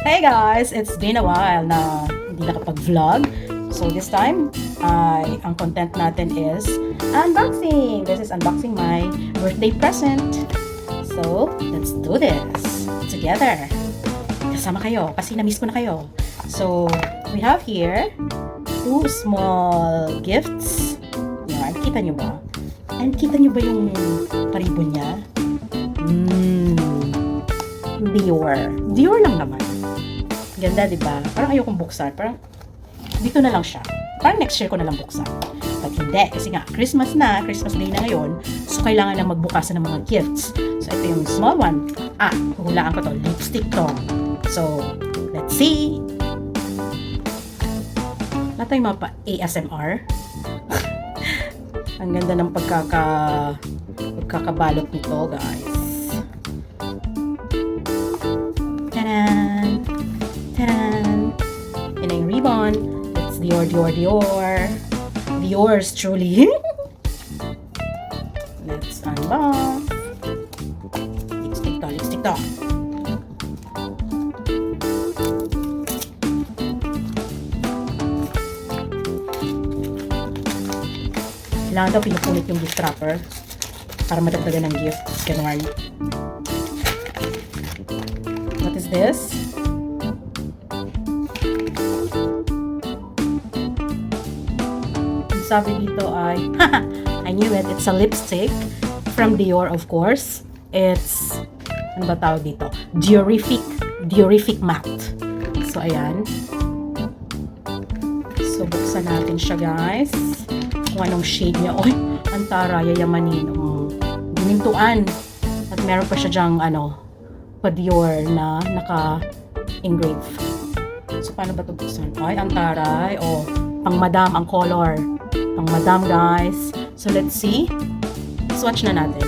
Hey guys! It's been a while na hindi nakapag-vlog. So this time, ang content natin is unboxing. This is unboxing my birthday present. So, let's do this together. Kasama kayo kasi na-miss ko na kayo. So, we have here 2 small gifts. Yan, kita nyo ba? And kita nyo ba yung paribon niya? Dior lang naman. Ganda, di ba? Parang ayokong buksan. Parang dito na lang siya. Parang next year ko na lang buksan. But hindi. Kasi nga, Christmas Day na ngayon. So, kailangan na magbukasan ng mga gifts. So, ito yung small one. Huhulaan ko to. Lipstick to. So, let's see. Wala tayong mga ASMR. Ang ganda ng pagkakabalot nito, guys. Taran! Taran! Yan ang ribbon. It's Dior. Dior's truly. Let's unbox. Lipstick to. Kailangan daw pinupunit yung gift wrapper para madagdagan ng gift. Ganun. What is this? Sabi dito ay, I knew it. It's a lipstick from Dior, of course. It's, ano ba tawag dito? Diorific matte. So, ayan. So, buksan natin siya, guys. Kung anong shade niya. Oy, ang tara, yayamanin. Ginintuan. At meron pa siya dyang, pa Dior na naka-engrave. So, paano ba ito buksan? Ay, ang taray. Pang madam ang color. Pang madam, guys. So, let's see. Swatch na natin.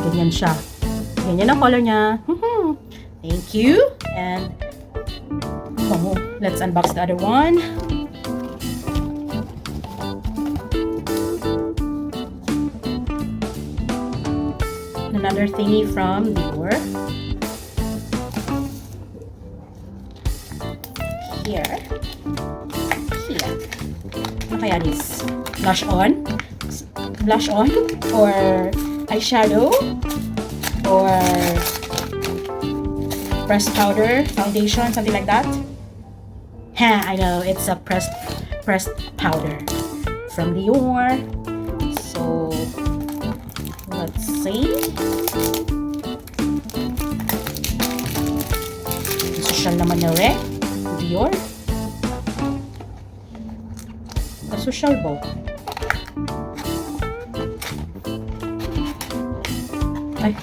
Ganyan siya. Ganyan ang color niya. Thank you. And, let's unbox the other one. Another thingy from Dior. Here. Ano kaya this? Blush on? Or eyeshadow? Or pressed powder? Foundation? Something like that? I know. It's a pressed powder from Dior. So, let's see. Social naman na rin. Dior. Social ba? Ay,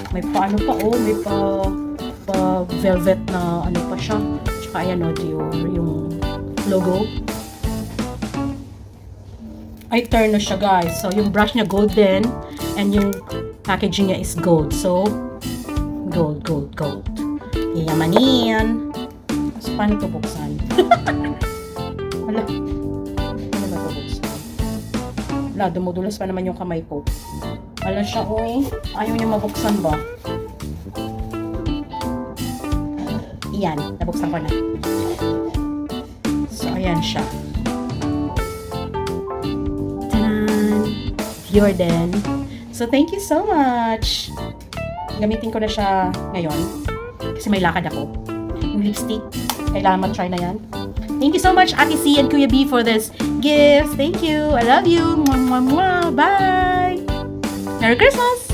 may paano pa may pa velvet na pa siya. Tsaka ayan Dior, yung logo. Ay, turn na siya, guys. So, yung brush niya golden and yung packaging niya is gold. So, gold. Yayamanin. So, paano ito buksan? Wala. Paano ba ito buksan? Wala, dumudulas pa naman yung kamay ko. Wala siya, ayaw niya mabuksan ba? Iyan, nabuksan ko na. So, ayan siya. Dior din. So, thank you so much. Gamitin ko na siya ngayon. Kasi may lakad ako. Yung lipstick, kailangan mag-try na yan. Thank you so much, Ate C and Kuya B, for this gift. Thank you. I love you. Mwah, mwah, mwah. Bye. Merry Christmas.